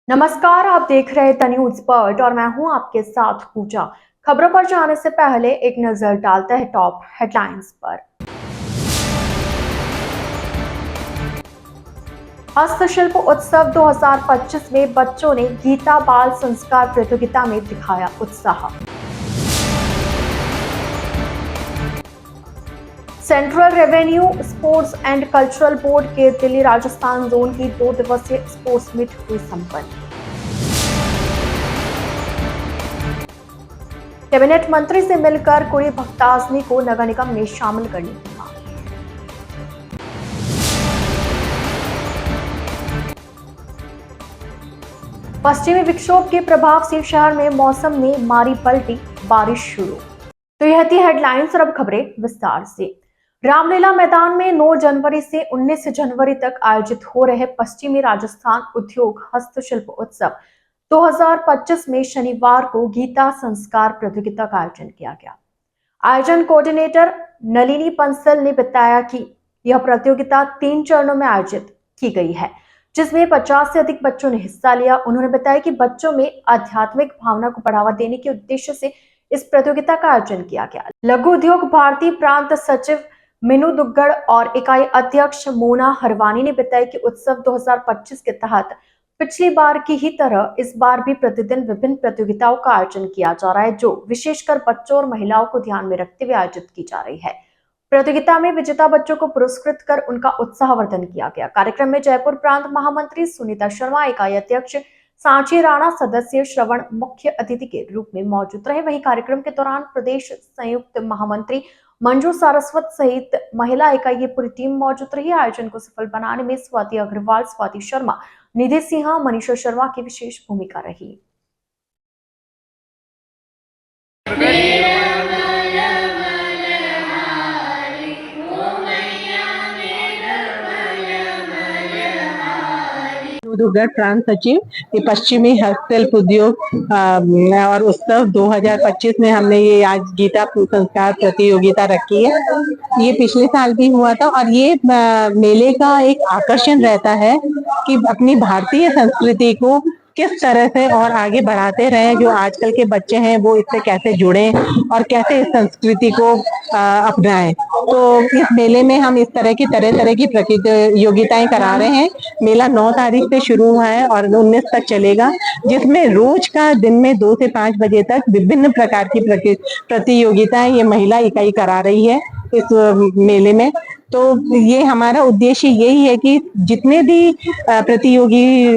नमस्कार, आप देख रहे हैं द न्यूज पर्ट और मैं हूं आपके साथ पूजा। खबरों पर जाने से पहले एक नजर डालते हैं टॉप हेडलाइंस पर। हस्तशिल्प उत्सव 2025 में बच्चों ने गीता बाल संस्कार प्रतियोगिता में दिखाया उत्साह। Central revenue sports and cultural board के दिल्ली राजस्थान जोन की 2 दिवसीय स्पोर्ट्स मीट हुई संपन्न। कैबिनेट मंत्री से मिलकर कुड़ी भक्ताजनी को नगर निगम में शामिल करने की मांग। पश्चिमी विक्षोभ के प्रभाव से शहर में मौसम ने मारी पलटी, बारिश शुरू। तो यह थी हेडलाइंस और अब खबरें विस्तार से। रामलीला मैदान में 9 जनवरी से 19 जनवरी तक आयोजित हो रहे पश्चिमी राजस्थान उद्योग हस्तशिल्प उत्सव 2025 में शनिवार को गीता संस्कार प्रतियोगिता का आयोजन किया गया। आयोजन कोऑर्डिनेटर नलिनी पंसल ने बताया कि यह प्रतियोगिता 3 चरणों में आयोजित की गई है, जिसमें 50 से अधिक बच्चों ने हिस्सा लिया। उन्होंने बताया कि बच्चों में आध्यात्मिक भावना को बढ़ावा देने के उद्देश्य से इस प्रतियोगिता का आयोजन किया गया। लघु उद्योग भारती प्रांत सचिव मीनू दुग्गड़ और इकाई अध्यक्ष मोना हरवानी ने बताया कि उत्सव 2025 के तहत पिछली बार की ही तरह इस बार भी प्रतिदिन विभिन्न प्रतियोगिताओं का आयोजन किया जा रहा है, जो विशेषकर बच्चों और महिलाओं को ध्यान में रखते हुए आयोजित की जा रही है। प्रतियोगिता में विजेता बच्चों को पुरस्कृत कर उनका उत्साहवर्धन किया गया। कार्यक्रम में जयपुर प्रांत महामंत्री सुनीता शर्मा, इकाई अध्यक्ष सांची राणा, सदस्य श्रवण मुख्य अतिथि के रूप में मौजूद रहे। वहीं कार्यक्रम के दौरान प्रदेश संयुक्त महामंत्री मंजू सारस्वत सहित महिला इकाई की पूरी टीम मौजूद रही। आयोजन को सफल बनाने में स्वाति अग्रवाल, स्वाति शर्मा, निधि सिंह, मनीषा शर्मा की विशेष भूमिका रही। दुग्गड़ प्रांत सचिव। ये पश्चिमी हस्तशिल्प उद्योग और उत्सव 2025 में हमने ये आज गीता संस्कार प्रतियोगिता रखी है। ये पिछले साल भी हुआ था और ये मेले का एक आकर्षण रहता है कि अपनी भारतीय संस्कृति को किस तरह से और आगे बढ़ाते रहे। जो आजकल के बच्चे हैं वो इससे कैसे जुड़े और कैसे इस संस्कृति को अपनाएं। तो इस मेले में हम इस तरह की प्रतियोगिताएं करा रहे हैं। मेला 9 तारीख से शुरू हुआ है और 19 तक चलेगा, जिसमें रोज का दिन में 2 से 5 बजे तक विभिन्न प्रकार की प्रतियोगिताएं ये महिला इकाई करा रही है इस मेले में। तो ये हमारा उद्देश्य यही है कि जितने भी प्रतियोगिताएं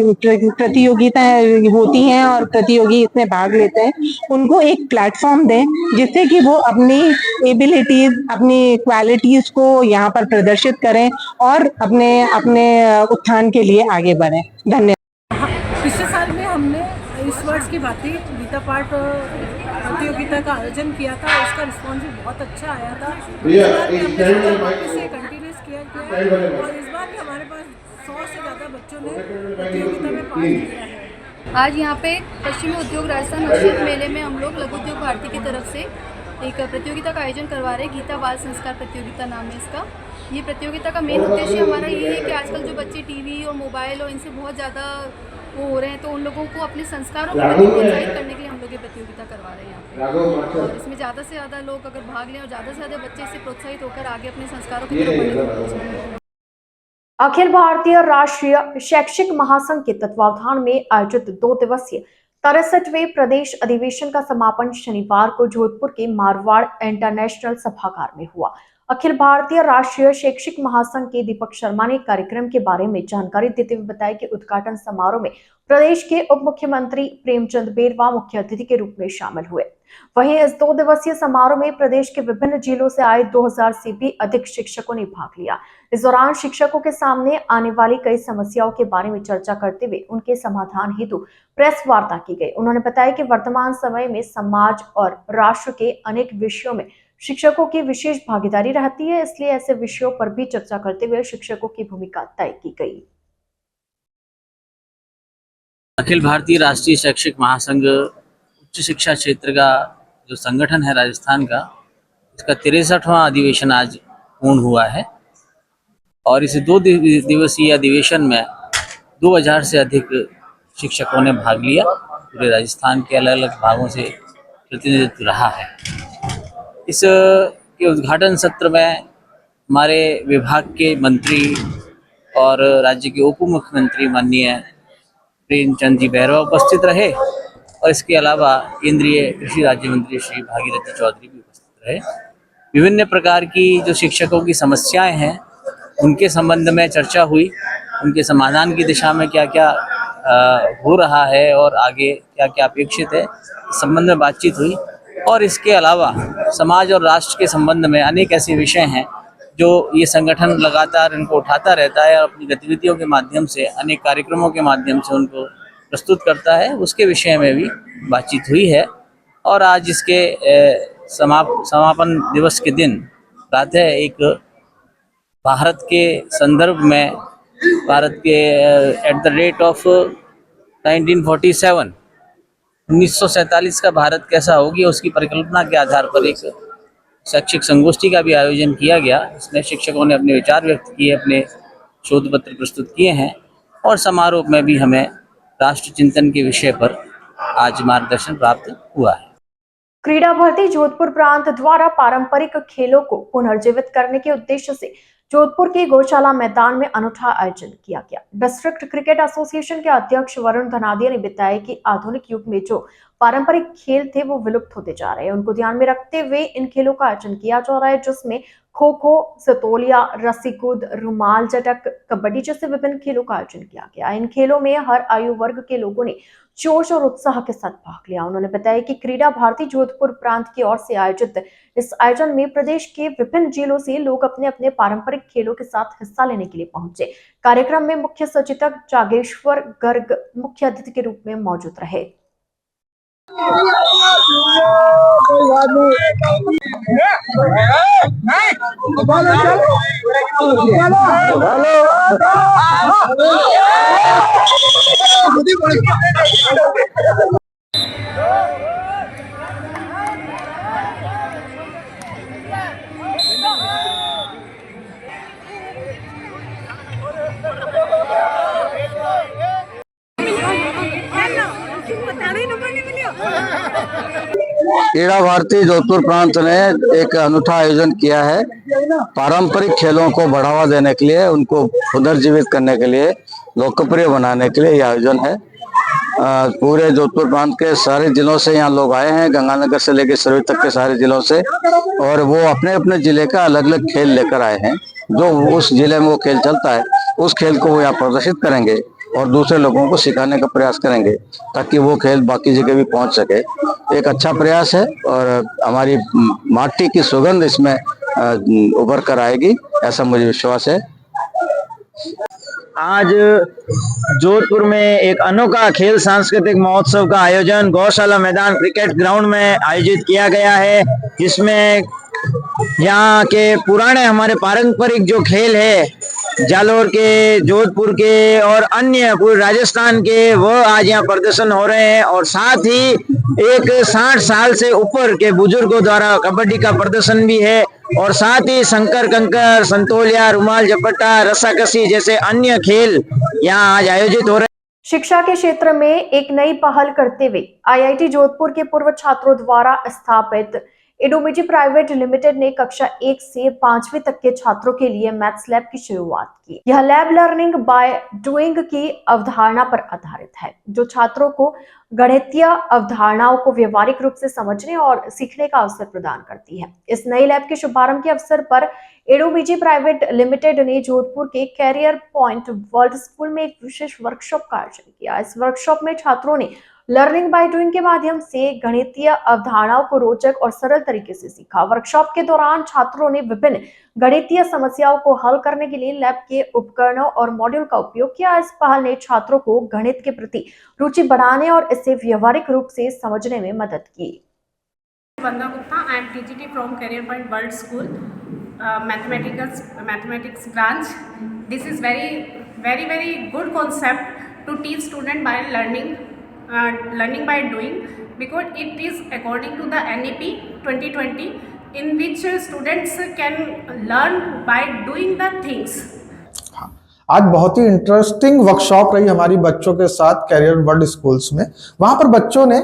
होती हैं और प्रतियोगी इसमें भाग लेते हैं, उनको एक प्लेटफॉर्म दें जिससे कि वो अपनी एबिलिटीज, अपनी क्वालिटीज को यहाँ पर प्रदर्शित करें और अपने उत्थान के लिए आगे बढ़ें। धन्यवाद। पिछले साल में हमने इस वर्ष की भांति गीता पाठ प्रतियोगिता का आयोजन किया था। उसका रिस्पॉन्स भी बहुत अच्छा आया था। इस बार भी हमने कंटिन्यूस किया और इस बार भी हमारे पास 100 से ज़्यादा बच्चों ने प्रतियोगिता में पार्ट लिया है। आज यहाँ पे पश्चिमी उद्योग राजस्थान हस्तशिल्प मेले में हम लोग लघु उद्योग भारती की तरफ से एक प्रतियोगिता का आयोजन करवा रहे हैं। गीता बाल संस्कार प्रतियोगिता नाम है इसका। ये प्रतियोगिता का मेन उद्देश्य हमारा ये है कि आजकल जो बच्चे टीवी और मोबाइल और इनसे बहुत ज़्यादा वो हो रहे हैं, तो उन लोगों को अपने संस्कारों को प्रोत्साहित करने के लिए हम लोग ये प्रतियोगिता करवा रहे हैं यहाँ पे। और इसमें ज़्यादा से ज़्यादा लोग अगर भाग लें और ज़्यादा से ज़्यादा बच्चे इससे प्रोत्साहित होकर आगे अपने संस्कारों की तरफ बढ़ें। अखिल भारतीय राष्ट्रीय शैक्षिक महासंघ के तत्वावधान में आयोजित 2 दिवसीय 63वें प्रदेश अधिवेशन का समापन शनिवार को जोधपुर के मारवाड़ इंटरनेशनल सभागार में हुआ। अखिल भारतीय राष्ट्रीय शैक्षिक महासंघ के दीपक शर्मा ने कार्यक्रम के बारे में जानकारी देते हुए बताया कि उद्घाटन समारोह में प्रदेश के उप मुख्यमंत्री प्रेमचंद बेरवा मुख्य अतिथि के रूप में शामिल हुए। वहीं इस 2 दिवसीय समारोह में प्रदेश के विभिन्न जिलों से आए 2000 से भी अधिक शिक्षकों ने भाग लिया। इस दौरान शिक्षकों के सामने आने वाली कई समस्याओं के बारे में चर्चा करते हुए उनके समाधान हेतु प्रेस वार्ता की गई। उन्होंने बताया कि वर्तमान समय में समाज और राष्ट्र के अनेक विषयों में शिक्षकों की विशेष भागीदारी रहती है, इसलिए ऐसे विषयों पर भी चर्चा करते हुए शिक्षकों की भूमिका तय की गई। अखिल भारतीय राष्ट्रीय शैक्षिक महासंघ उच्च शिक्षा क्षेत्र का जो संगठन है राजस्थान का, इसका 63वां अधिवेशन आज पूर्ण हुआ है और इस 2 दिवसीय अधिवेशन में 2000 से अधिक शिक्षकों ने भाग लिया। पूरे राजस्थान के अलग अलग भागों से प्रतिनिधित्व रहा है। इस के उद्घाटन सत्र में हमारे विभाग के मंत्री और राज्य के उप मुख्यमंत्री माननीय प्रेमचंद जी बैरवा उपस्थित रहे और इसके अलावा केंद्रीय कृषि राज्य मंत्री श्री भागीरथी चौधरी भी उपस्थित रहे। विभिन्न प्रकार की जो शिक्षकों की समस्याएं हैं उनके संबंध में चर्चा हुई, उनके समाधान की दिशा में क्या क्या हो रहा है और आगे क्या क्या अपेक्षित है, इस संबंध में बातचीत हुई। और इसके अलावा समाज और राष्ट्र के संबंध में अनेक ऐसे विषय हैं जो ये संगठन लगातार इनको उठाता रहता है और अपनी गतिविधियों के माध्यम से, अनेक कार्यक्रमों के माध्यम से उनको प्रस्तुत करता है, उसके विषय में भी बातचीत हुई है। और आज इसके समापन दिवस के दिन प्रातः एक भारत के संदर्भ में, भारत के एट द रेट ऑफ 1947 1947 का भारत कैसा होगी उसकी परिकल्पना के आधार पर एक शैक्षिक संगोष्ठी का भी आयोजन किया गया। इसमें शिक्षकों ने अपने विचार व्यक्त किए, अपने शोध पत्र प्रस्तुत किए हैं और समारोह में भी हमें राष्ट्र चिंतन के विषय पर आज मार्गदर्शन प्राप्त हुआ है। क्रीड़ा भर्ती जोधपुर प्रांत द्वारा पारंपरिक खेलों को पुनर्जीवित करने के उद्देश्य से जोधपुर के गौशाला मैदान में अनूठा आयोजन किया गया। डिस्ट्रिक्ट क्रिकेट एसोसिएशन के अध्यक्ष वरुण धनादिया ने बताया कि आधुनिक युग में जो पारंपरिक खेल थे वो विलुप्त होते जा रहे हैं। उनको ध्यान में रखते हुए इन खेलों का आयोजन किया जा रहा है, जिसमें खो खो, सतोलिया, रस्सी कूद, रुमाल चटक, कबड्डी जैसे विभिन्न खेलों का आयोजन किया गया। इन खेलों में हर आयु वर्ग के लोगों ने जोश और उत्साह के साथ भाग लिया। उन्होंने बताया कि क्रीड़ा भारती जोधपुर प्रांत की ओर से आयोजित इस आयोजन में प्रदेश के विभिन्न जिलों से लोग अपने अपने पारंपरिक खेलों के साथ हिस्सा लेने के लिए पहुंचे। कार्यक्रम में मुख्य सचेतक जागेश्वर गर्ग मुख्य अतिथि के रूप में मौजूद रहे। क्रीड़ा भारती जोधपुर प्रांत ने एक अनूठा आयोजन किया है। पारंपरिक खेलों को बढ़ावा देने के लिए, उनको पुनर्जीवित करने के लिए, लोकप्रिय बनाने के लिए यह आयोजन है। पूरे जोधपुर प्रांत के सारे जिलों से यहाँ लोग आए हैं, गंगानगर से लेकर सरोज तक के सारे जिलों से, और वो अपने अपने जिले का अलग अलग खेल लेकर आए हैं। जो उस जिले में वो खेल चलता है उस खेल को वो यहाँ प्रदर्शित करेंगे और दूसरे लोगों को सिखाने का प्रयास करेंगे ताकि वो खेल बाकी जगह भी पहुंच सके। एक अच्छा प्रयास है और हमारी माटी की सुगंध इसमें उभर कर आएगी, ऐसा मुझे विश्वास है। आज जोधपुर में एक अनोखा खेल सांस्कृतिक महोत्सव का आयोजन गौशाला मैदान क्रिकेट ग्राउंड में आयोजित किया गया है, जिसमें यहाँ के पुराने हमारे पारंपरिक जो खेल है जालोर के, जोधपुर के और अन्य पूरे राजस्थान के, वो आज यहाँ प्रदर्शन हो रहे हैं। और साथ ही एक 60 साल से ऊपर के बुजुर्गों द्वारा कबड्डी का प्रदर्शन भी है और साथ ही शंकर कंकर, संतोलिया, रुमाल झपट्टा, रस्साकसी जैसे अन्य खेल यहाँ आज आयोजित हो रहे हैं। शिक्षा के क्षेत्र में एक नई पहल करते हुए आईआईटी जोधपुर के पूर्व छात्रों द्वारा स्थापित एडोमिजी प्राइवेट लिमिटेड ने कक्षा 1 से 5वीं तक के छात्रों के लिए मैथ्स लैब की शुरुआत की। यह लैब लर्निंग बाय डूइंग की अवधारणा पर आधारित है, जो छात्रों को गणितीय अवधारणाओं को व्यवहारिक रूप से समझने और सीखने का अवसर प्रदान करती है। इस नई लैब के शुभारंभ के अवसर पर एडोमिजी प्राइवेट लिमिटेड ने जोधपुर के कैरियर पॉइंट वर्ल्ड स्कूल में एक विशेष वर्कशॉप का आयोजन किया। इस वर्कशॉप में छात्रों ने लर्निंग बाय डूइंग के माध्यम से गणितीय अवधारणाओं को रोचक और सरल तरीके से सीखा। वर्कशॉप के दौरान छात्रों ने विभिन्न गणितीय समस्याओं को हल करने के लिए लैब के उपकरणों और मॉड्यूल का उपयोग किया। इस पहल ने छात्रों को गणित के प्रति रुचि बढ़ाने और इसे व्यवहारिक रूप से समझने में मदद की। Vanda Gupta, I am TGT from Career Point World School, mathematics branch. This is very good concept to teach student by learning by doing, because it is according to the NEP 2020, in which students can learn by doing the things. आज बहुत ही interesting workshop रही हमारी बच्चों के साथ career world schools में। वहां पर बच्चों ने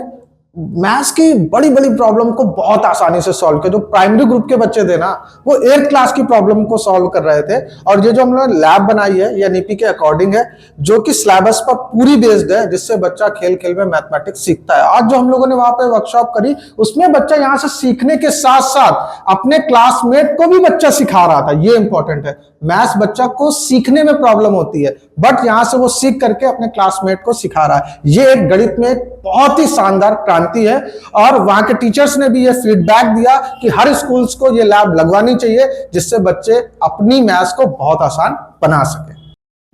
मैथ्स की बड़ी बड़ी प्रॉब्लम को बहुत आसानी से सॉल्व किया। जो प्राइमरी ग्रुप के बच्चे थे ना, वो 8th क्लास की प्रॉब्लम को सॉल्व कर रहे थे। और ये जो हम लोगों ने लैब बनाई है, ये एनईपी के अकॉर्डिंग है, जो कि सिलेबस पर पूरी बेस्ड है, जिससे बच्चा खेल खेल में मैथमेटिक्स सीखता है। आज जो हम लोगों ने वहां पे वर्कशॉप करी, उसमें बच्चा यहाँ से सीखने के साथ साथ अपने क्लासमेट को भी बच्चा सिखा रहा था। ये इंपॉर्टेंट है। मैथ्स बच्चा को सीखने में प्रॉब्लम होती है, बट यहां से वो सीख करके अपने क्लासमेट को सिखा रहा है। ये एक गणित में बहुत ही शानदार क्रांति है। और वहां के टीचर्स ने भी ये फीडबैक दिया कि हर स्कूल्स को ये लैब लगवानी चाहिए, जिससे बच्चे अपनी मैथ्स को बहुत आसान बना सके।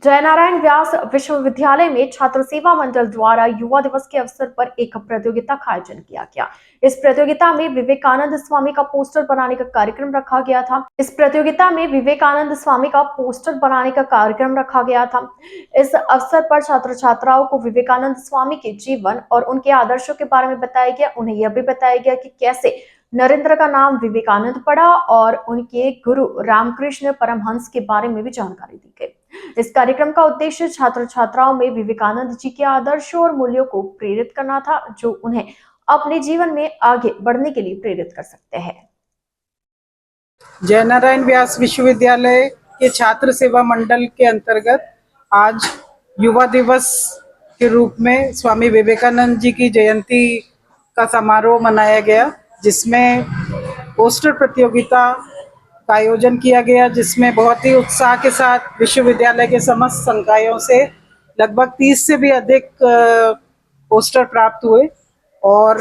जयनारायण व्यास विश्वविद्यालय में छात्र सेवा मंडल द्वारा युवा दिवस के अवसर पर एक प्रतियोगिता का आयोजन किया गया। इस प्रतियोगिता में विवेकानंद स्वामी का पोस्टर बनाने का कार्यक्रम रखा गया था। इस अवसर पर छात्र छात्राओं को विवेकानंद स्वामी के जीवन और उनके आदर्शों के बारे में बताया गया। उन्हें यह भी बताया गया कि कैसे नरेंद्र का नाम विवेकानंद पड़ा और उनके गुरु रामकृष्ण परमहंस के बारे में भी जानकारी दी गई। इस कार्यक्रम का उद्देश्य छात्र छात्राओं में विवेकानंद जी के आदर्शों और मूल्यों को प्रेरित करना था, जो उन्हें अपने जीवन में आगे बढ़ने के लिए प्रेरित कर सकते हैं। जयनारायण व्यास विश्वविद्यालय के छात्र सेवा मंडल के अंतर्गत आज युवा दिवस के रूप में स्वामी विवेकानंद जी की जयंती का समारोह मनाया गया, जिसमें पोस्टर प्रतियोगिता का आयोजन किया गया, जिसमें बहुत ही उत्साह के साथ विश्वविद्यालय के समस्त संकायों से लगभग 30 से भी अधिक पोस्टर प्राप्त हुए। और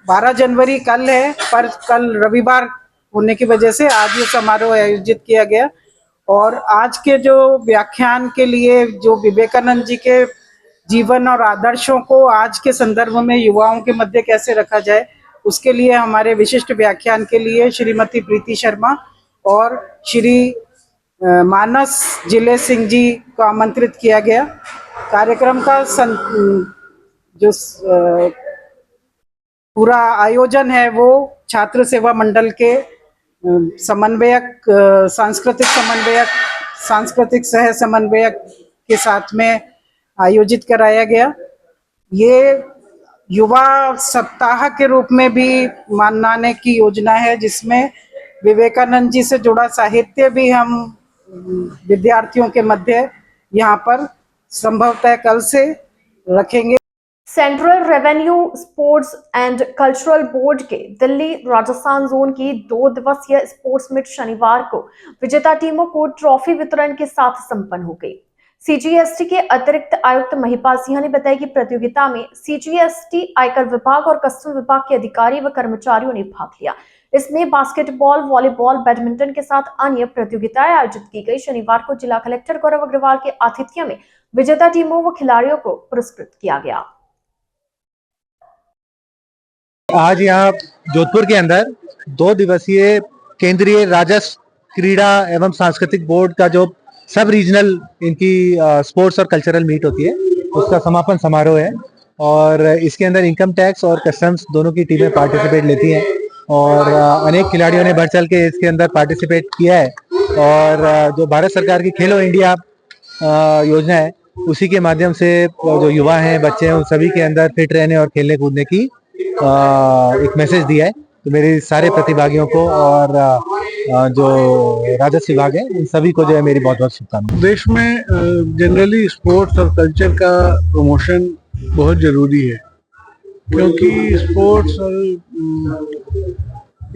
12 जनवरी कल है, पर कल रविवार होने की वजह से आज ये समारोह आयोजित किया गया। और आज के जो व्याख्यान के लिए जो विवेकानंद जी के जीवन और आदर्शों को आज के संदर्भ में युवाओं के मध्य कैसे रखा जाए, उसके लिए हमारे विशिष्ट व्याख्यान के लिए श्रीमती प्रीति शर्मा और श्री मानस जिले सिंह जी को आमंत्रित किया गया। कार्यक्रम का जो पूरा आयोजन है वो छात्र सेवा मंडल के समन्वयक, सांस्कृतिक सह समन्वयक के साथ में आयोजित कराया गया। ये युवा सप्ताह के रूप में भी मनाने की योजना है, जिसमें विवेकानंद जी से जुड़ा साहित्य भी हम विद्यार्थियों के मध्य यहाँ पर संभवतः कल से रखेंगे। Central revenue sports and cultural board के दिल्ली राजस्थान जोन की 2 दिवसीय स्पोर्ट्स मीट शनिवार को विजेता टीमों को ट्रॉफी वितरण के साथ संपन्न हो गई। सीजीएसटी के अतिरिक्त आयुक्त महिपाल सिंह ने बताया कि प्रतियोगिता में सीजीएसटी, आयकर विभाग और कस्टम विभाग के अधिकारी व कर्मचारियों ने भाग लिया। इसमें बास्केटबॉल, वॉलीबॉल, बैडमिंटन के साथ अन्य प्रतियोगिताएं आयोजित की गई। शनिवार को जिला कलेक्टर गौरव अग्रवाल के आतिथ्य में विजेता टीमों व खिलाड़ियों को पुरस्कृत किया गया। आज यहाँ जोधपुर के अंदर 2 दिवसीय केंद्रीय राजस्व, क्रीड़ा एवं सांस्कृतिक बोर्ड का जो सब रीजनल इनकी स्पोर्ट्स और कल्चरल मीट होती है, उसका समापन समारोह है। और इसके अंदर इनकम टैक्स और कस्टम्स दोनों की टीमें पार्टिसिपेट लेती हैं और अनेक खिलाड़ियों ने बढ़ चढ़ के इसके अंदर पार्टिसिपेट किया है। और जो भारत सरकार की खेलो इंडिया योजना है, उसी के माध्यम से जो युवा हैं, बच्चे हैं, उन सभी के अंदर फिट रहने और खेलने कूदने की एक मैसेज दिया है। तो मेरे सारे प्रतिभागियों को और जो राजस्व विभाग है, इन सभी को जो है मेरी बहुत बहुत शुभकामनाएं। देश में जनरली स्पोर्ट्स और कल्चर का प्रमोशन बहुत जरूरी है, क्योंकि स्पोर्ट्स और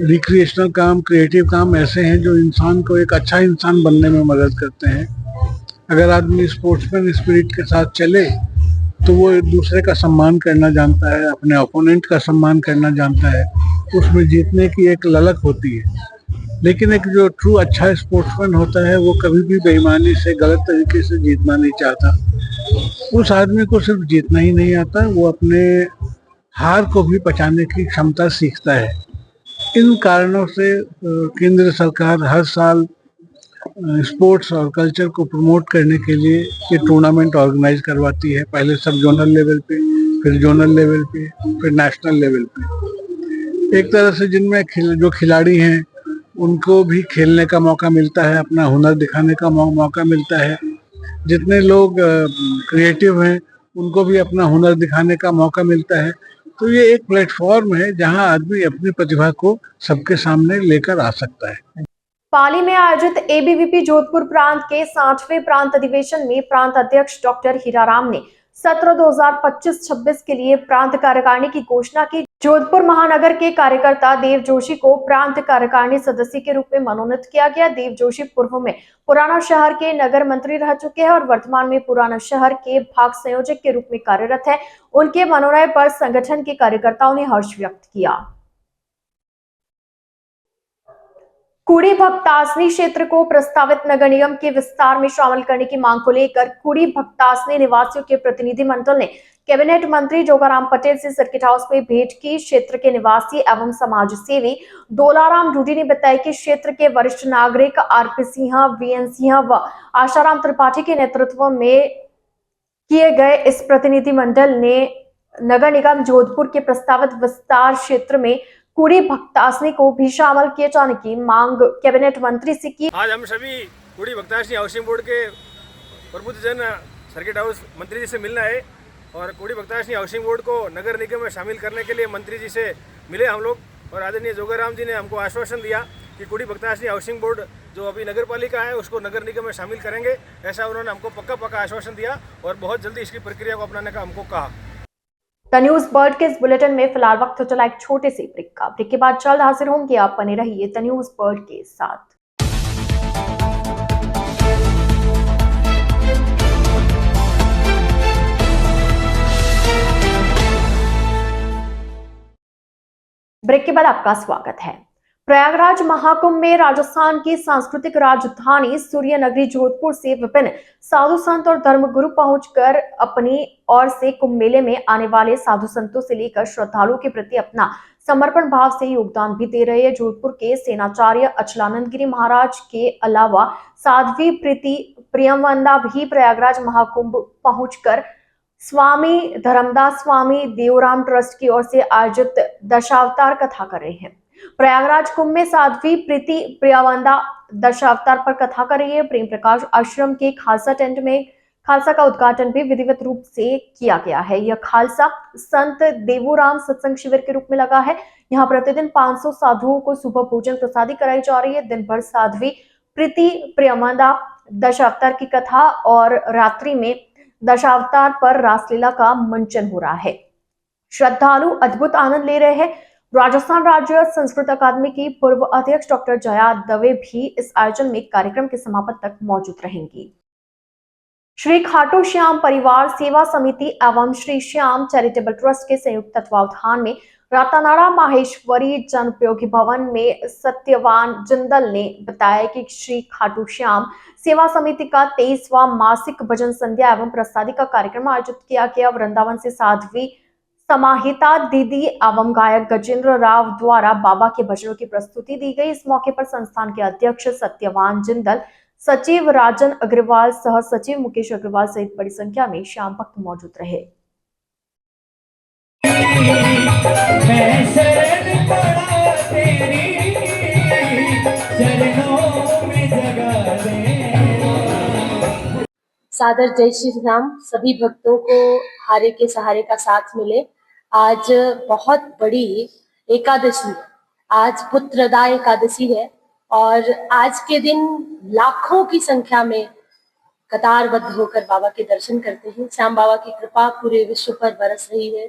रिक्रिएशनल काम, क्रिएटिव काम ऐसे हैं जो इंसान को एक अच्छा इंसान बनने में मदद करते हैं। अगर आदमी स्पोर्ट्समैन स्पिरिट के साथ चले तो वो एक दूसरे का सम्मान करना जानता है, अपने ओपोनेंट का सम्मान करना जानता है, उसमें जीतने की एक ललक होती है। लेकिन एक जो ट्रू अच्छा स्पोर्ट्समैन होता है, वो कभी भी बेईमानी से, गलत तरीके से जीतना नहीं चाहता। उस आदमी को सिर्फ जीतना ही नहीं आता, वो अपने हार को भी पचाने की क्षमता सीखता है। इन कारणों से केंद्र सरकार हर साल स्पोर्ट्स और कल्चर को प्रमोट करने के लिए ये टूर्नामेंट ऑर्गेनाइज करवाती है। पहले सब जोनल लेवल पे, फिर जोनल लेवल पे, फिर नेशनल लेवल पे। एक तरह से जिनमें जो खिलाड़ी हैं उनको भी खेलने का मौका मिलता है, अपना हुनर दिखाने का मौका मिलता है। जितने लोग क्रिएटिव हैं उनको भी अपना हुनर दिखाने का मौका मिलता है। तो ये एक प्लेटफॉर्म है जहां आदमी अपनी प्रतिभा को सबके सामने लेकर आ सकता है। पाली में आयोजित एबीवीपी जोधपुर प्रांत के 60वें प्रांत अधिवेशन में प्रांत अध्यक्ष डॉक्टर हीराराम ने सत्र 2025-26 के लिए प्रांत कार्यकारिणी की घोषणा की। जोधपुर महानगर के कार्यकर्ता देव जोशी को प्रांत कार्यकारिणी सदस्य के रूप में मनोनीत किया गया। देव जोशी पूर्व में पुराना शहर के नगर मंत्री रह चुके हैं और वर्तमान में पुराना शहर के भाग संयोजक के रूप में कार्यरत है। उनके मनोनयन पर संगठन के कार्यकर्ताओं ने हर्ष व्यक्त किया। कुड़ी भक्तासनी क्षेत्र को प्रस्तावित नगर निगम के विस्तार में शामिल करने की मांग को लेकर कुड़ी भक्तासनी निवासियों के प्रतिनिधिमंडल ने कैबिनेट मंत्री जोगाराम पटेल से सर्किट हाउस में भेंट की। क्षेत्र के निवासी एवं समाज सेवी दोलाराम डूडी ने बताया कि क्षेत्र के वरिष्ठ नागरिक आरपी सिंह, वीएन सिंह व आशाराम त्रिपाठी के नेतृत्व में किए गए इस प्रतिनिधिमंडल ने नगर निगम जोधपुर के प्रस्तावित विस्तार क्षेत्र में कुड़ी भक्तासनी को भी शामिल किए जाने की मांग कैबिनेट मंत्री से की। आज हम सभी कुड़ी भक्तासनी हाउसिंग बोर्ड के प्रबुद्धजन सर्किट हाउस मंत्री जी से मिलना है और कुड़ी भक्तासनी हाउसिंग बोर्ड को नगर निगम में शामिल करने के लिए मंत्री जी से मिले हम लोग। और आदरणीय जोगाराम जी ने हमको आश्वासन दिया कि कुड़ी भक्तासनी हाउसिंग बोर्ड जो अभी नगर पालिका है उसको नगर निगम में शामिल करेंगे। ऐसा उन्होंने हमको पक्का आश्वासन दिया और बहुत जल्दी इसकी प्रक्रिया को अपनाने का हमको कहा। द न्यूज बर्ड के इस बुलेटिन में फिलहाल वक्त तो चला एक छोटे से ब्रेक का। ब्रेक के बाद जल्द हाजिर होंगे। आप बने रहिए द न्यूज बर्ड के साथ। ब्रेक के बाद आपका स्वागत है। प्रयागराज महाकुंभ में राजस्थान की सांस्कृतिक राजधानी सूर्य नगरी जोधपुर से विभिन्न साधु संत और धर्मगुरु पहुंचकर अपनी ओर से कुंभ मेले में आने वाले साधु संतों से लेकर श्रद्धालुओं के प्रति अपना समर्पण भाव से योगदान भी दे रहे हैं। जोधपुर के सेनाचार्य अचलानंद गिरी महाराज के अलावा साध्वी प्रीति प्रियमवंदा भी प्रयागराज महाकुंभ पहुंचकर स्वामी धर्मदास स्वामी देवराम ट्रस्ट की ओर से आयोजित दशावतार कथा कर रहे हैं। प्रयागराज कुंभ में साध्वी प्रीति प्रियवंदा दशावतार पर कथा कर रही है। प्रेम प्रकाश आश्रम के खालसा टेंट में खालसा का उद्घाटन भी विधिवत रूप से किया गया है। यह खालसा संत देवूराम सत्संग शिविर के रूप में लगा है। यहाँ प्रतिदिन 500 साधुओं को सुबह भोजन प्रसादी कराई जा रही है। दिन भर साध्वी प्रीति प्रियवंदा दशावतार की कथा और रात्रि में दशावतार पर रासलीला का मंचन हो रहा है। श्रद्धालु अद्भुत आनंद ले रहे हैं। राजस्थान राज्य संस्कृत अकादमी की पूर्व अध्यक्ष डॉक्टर जया दवे भी इस आयोजन में कार्यक्रम के समापन तक मौजूद रहेंगी। श्री खाटू श्याम परिवार सेवा समिति एवं श्री श्याम चैरिटेबल ट्रस्ट के संयुक्त तत्वावधान में रातानाड़ा माहेश्वरी जनउपयोगी भवन में सत्यवान जिंदल ने बताया कि श्री खाटू श्याम सेवा समिति का 23वां मासिक भजन संध्या एवं प्रसादी का कार्यक्रम आयोजित किया गया। वृंदावन से साध्वी समाहिता दीदी एवं गायक गजेंद्र राव द्वारा बाबा के भजनों की प्रस्तुति दी गई। इस मौके पर संस्थान के अध्यक्ष सत्यवान जिंदल, सचिव राजन अग्रवाल, सह सचिव मुकेश अग्रवाल सहित बड़ी संख्या में श्याम भक्त मौजूद रहे। सादर जय श्री राम। सभी भक्तों को हारे के सहारे का साथ मिले। आज बहुत बड़ी एकादशी, आज पुत्रदा एकादशी है और आज के दिन लाखों की संख्या में कतारबद्ध होकर बाबा के दर्शन करते हैं। श्याम बाबा की कृपा पूरे विश्व पर बरस रही है।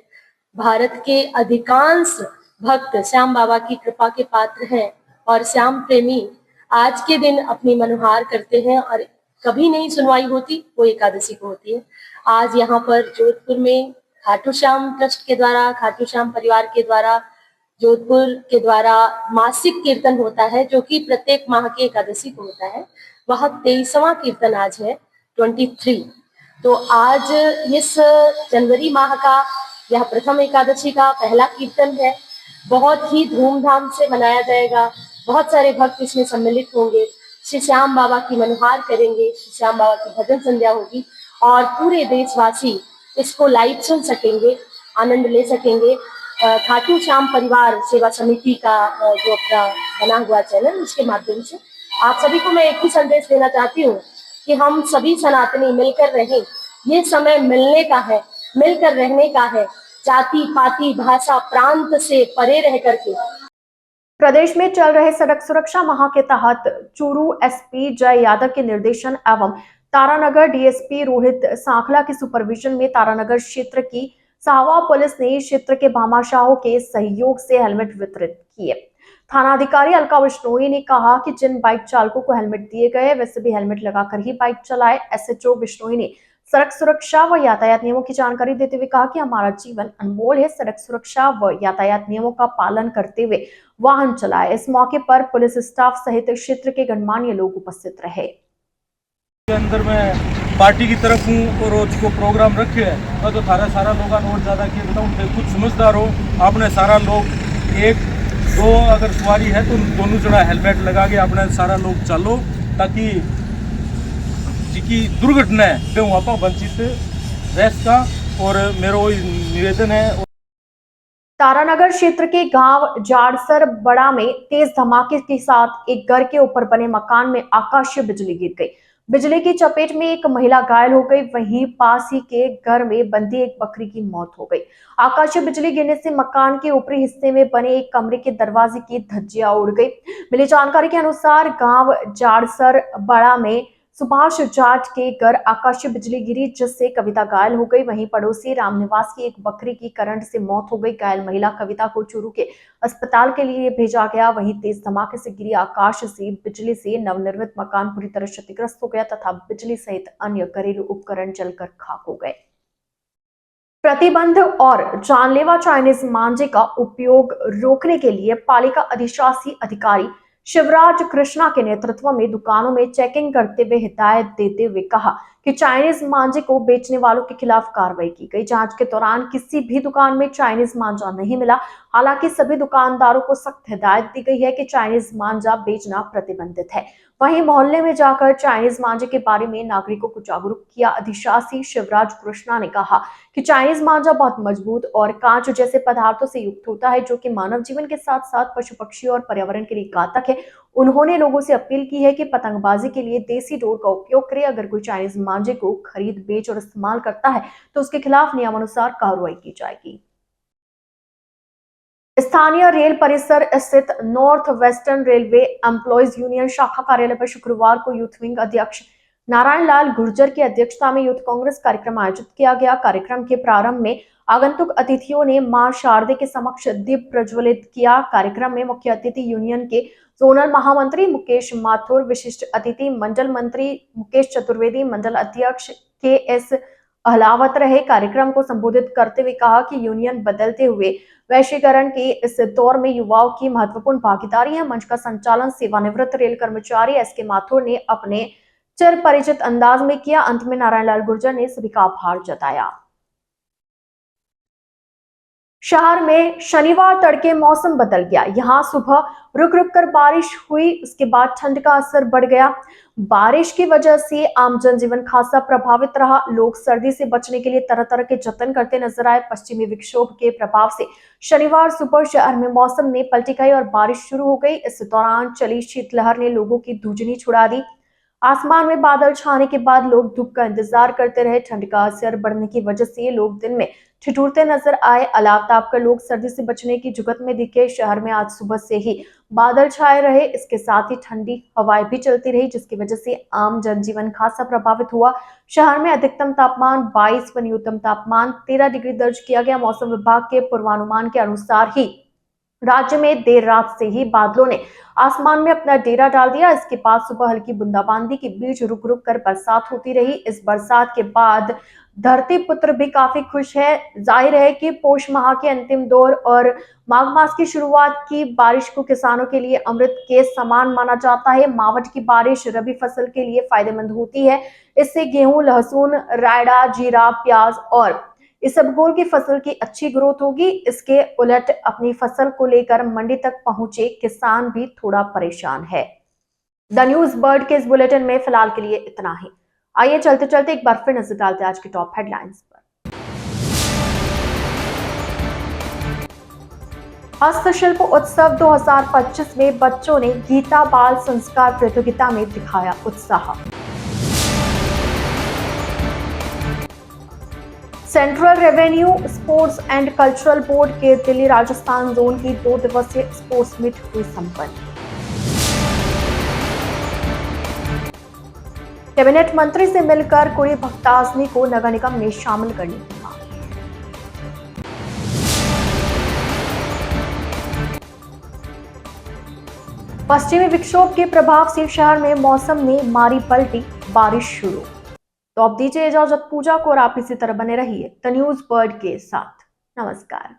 भारत के अधिकांश भक्त श्याम बाबा की कृपा के पात्र हैं और श्याम प्रेमी आज के दिन अपनी मनोहार करते हैं और कभी नहीं सुनवाई होती, वो एकादशी को होती है। आज यहाँ पर जोधपुर में खाटू श्याम ट्रस्ट के द्वारा, खाटू श्याम परिवार के द्वारा, जोधपुर के द्वारा मासिक कीर्तन होता है जो कि प्रत्येक माह की एकादशी को होता है। वह 23वां कीर्तन आज है, 23। तो आज इस जनवरी माह का यह प्रथम एकादशी का पहला कीर्तन है। बहुत ही धूमधाम से मनाया जाएगा। बहुत सारे भक्त इसमें सम्मिलित होंगे, श्री श्याम बाबा की मनोहार करेंगे, श्री श्याम बाबा की भजन संध्या होगी और पूरे देशवासी इसको लाइव सुन सकेंगे, आनंद ले सकेंगे। खाटू श्याम परिवार सेवा समिति का जो अपना बना हुआ चैनल, उसके माध्यम से आप सभी को मैं एक ही संदेश देना चाहती हूँ कि हम सभी सनातनी मिलकर रहें। ये समय मिलने का है, मिलकर रहने का है, जाति पाति भाषा प्रांत से परे रह करके। प्रदेश में चल रहे सड़क सुरक्षा माह के तहत चूरू एसपी जय यादव के निर्देशन एवं तारानगर डीएसपी रोहित सांखला के सुपरविजन में तारानगर क्षेत्र की साहवा पुलिस ने क्षेत्र के भामाशाहों के सहयोग से हेलमेट वितरित किए। थानाधिकारी अलका बिश्नोई ने कहा कि जिन बाइक चालकों को हेलमेट दिए गए वैसे भी हेलमेट लगाकर ही बाइक चलाए। एसएचओ बिश्नोई ने सड़क सुरक्षा व यातायात नियमों की जानकारी देते हुए कहा कि हमारा जीवन अनमोल है, सड़क सुरक्षा व यातायात नियमों का पालन करते हुए वाहन चलाए। इस मौके पर पुलिस स्टाफ सहित क्षेत्र के गणमान्य लोग उपस्थित रहे। अंदर मैं पार्टी की तरफ हूँ और उसको प्रोग्राम रखे है तो थारा सारा लोग और ज़्यादा किए बताऊँ कुछ समझदार हो आपने सारा लोग एक दो अगर सवारी है तो दोनों जड़ा हेलमेट लगा के आपने सारा लोग चलो ताकि जिसकी दुर्घटना है वे वहाँ पर वंचित रह का। और मेरा वही निवेदन है। तारानगर क्षेत्र के गांव जाड़सर बड़ा में तेज धमाके के साथ एक घर के ऊपर बने मकान में आकाशीय बिजली गिर गई। बिजली की चपेट में एक महिला घायल हो गई, वहीं पास ही के घर में बंधी एक बकरी की मौत हो गई। आकाशीय बिजली गिरने से मकान के ऊपरी हिस्से में बने एक कमरे के दरवाजे की धज्जियां उड़ गई। मिली जानकारी के अनुसार गांव जाड़सर बड़ा में सुभाष जाट के घर आकाशीय बिजली गिरी जिससे कविता घायल हो गई। वहीं पड़ोसी रामनिवास की एक बकरी की करंट से मौत हो गई। घायल महिला कविता को चूरू के अस्पताल के लिए भेजा गया। वहीं तेज धमाके से गिरी आकाश से बिजली से नवनिर्मित मकान पूरी तरह क्षतिग्रस्त हो गया तथा बिजली सहित अन्य घरेलू उपकरण जलकर खाक हो गए। प्रतिबंध और जानलेवा चाइनीज मांझे का उपयोग रोकने के लिए पालिका अधिशासी अधिकारी शिवराज कृष्णा के नेतृत्व में दुकानों में चेकिंग करते हुए हिदायत देते हुए कहा कि चाइनीज मांझे को बेचने वालों के खिलाफ कार्रवाई की गई। जांच के दौरान किसी भी दुकान में चाइनीज मांझा नहीं मिला। हालांकि सभी दुकानदारों को सख्त हिदायत दी गई है कि चाइनीज मांझा बेचना प्रतिबंधित है। वहीं मोहल्ले में जाकर चाइनीज मांझे के बारे में नागरिकों को जागरूक किया। अधिशासी शिवराज कृष्णा ने कहा कि चाइनीज मांझा बहुत मजबूत और कांच जैसे पदार्थों से युक्त होता है जो कि मानव जीवन के साथ साथ पशु पक्षी और पर्यावरण के लिए घातक है। उन्होंने लोगों से अपील की है कि पतंगबाजी के लिए देसी डोर का उपयोग करें। अगर कोई चाइनीज मांझे को खरीद बेच और इस्तेमाल करता है तो उसके खिलाफ नियमानुसार कार्रवाई की जाएगी। स्थानीय रेल परिसर स्थित north western railway employees union शाखा कार्यालय पर शुक्रवार को यूथ विंग अध्यक्ष नारायण लाल गुर्जर की अध्यक्षता में यूथ कांग्रेस कार्यक्रम आयोजित किया गया। कार्यक्रम के प्रारंभ में आगंतुक अतिथियों ने मां शारदे के समक्ष दीप प्रज्वलित किया। कार्यक्रम में मुख्य अतिथि यूनियन के जोनल महामंत्री मुकेश माथुर, विशिष्ट अतिथि मंडल मंत्री मुकेश चतुर्वेदी, मंडल अध्यक्ष KS अहलावत रहे। कार्यक्रम को संबोधित करते हुए कहा कि यूनियन बदलते हुए वैश्वीकरण के इस दौर में युवाओं की महत्वपूर्ण भागीदारी है। मंच का संचालन सेवानिवृत्त रेल कर्मचारी SK माथुर ने अपने चिर परिचित अंदाज में किया। अंत में नारायण लाल गुर्जर ने सभी का आभार जताया। शहर में शनिवार तड़के मौसम बदल गया। यहां सुबह रुक रुक कर बारिश हुई, उसके बाद ठंड का असर बढ़ गया। बारिश की वजह से आम जनजीवन खासा प्रभावित रहा। लोग सर्दी से बचने के लिए तरह तरह के जतन करते नजर आए। पश्चिमी विक्षोभ के प्रभाव से शनिवार सुबह शहर में मौसम ने पलटी खाई और बारिश शुरू हो गई। इस दौरान चली शीतलहर ने लोगों की धुजनी छुड़ा दी। आसमान में बादल छाने के बाद लोग धूप का इंतजार करते रहे। ठंड का असर बढ़ने की वजह से लोग दिन में ठिठुरते नजर आए। अलाव ताप कर लोग सर्दी से बचने की जुगत में दिखे। शहर में आज सुबह से ही बादल छाए रहे, इसके साथ ही ठंडी हवाएं भी चलती रही जिसकी वजह से आम जनजीवन खासा प्रभावित हुआ। शहर में अधिकतम तापमान 22 व न्यूनतम तापमान 13 डिग्री दर्ज किया गया। मौसम विभाग के पूर्वानुमान के अनुसार ही राज्य में देर रात से ही बादलों ने आसमान में अपना डेरा डाल दिया। इसके बाद सुबह हल्की बूंदाबांदी के बीच रुक रुक कर बरसात होती रही। इस बरसात के बाद धरती पुत्र भी काफी खुश है। जाहिर है कि पोष माह के अंतिम दौर और माघ मास की शुरुआत की बारिश को किसानों के लिए अमृत के समान माना जाता है। मावठ की बारिश रबी फसल के लिए फायदेमंद होती है। इससे गेहूं, लहसुन, रायडा, जीरा, प्याज और इसबगोल की फसल की अच्छी ग्रोथ होगी। इसके उलट अपनी फसल को लेकर मंडी तक पहुंचे किसान भी थोड़ा परेशान है। द न्यूज बर्ड के इस बुलेटिन में फिलहाल के लिए इतना ही। आइए चलते चलते एक बार फिर नजर डालते हैं आज की टॉप हेडलाइंस पर। हस्तशिल्प उत्सव 2025 में बच्चों ने गीता बाल संस्कार प्रतियोगिता में दिखाया उत्साह। Central revenue sports and cultural board के दिल्ली राजस्थान जोन की 2 दिवसीय स्पोर्ट्स मीट हुई संपन्न। कैबिनेट मंत्री से मिलकर कुड़ी भक्ताजनी को नगर निगम ने शामिल करने की मांग। पश्चिमी विक्षोभ के प्रभाव से शहर में मौसम ने मारी पलटी, बारिश शुरू। तो अब दीजिए इजाजत पूजा को और आप इसी तरह बने रहिए द न्यूज बर्ड के साथ। नमस्कार।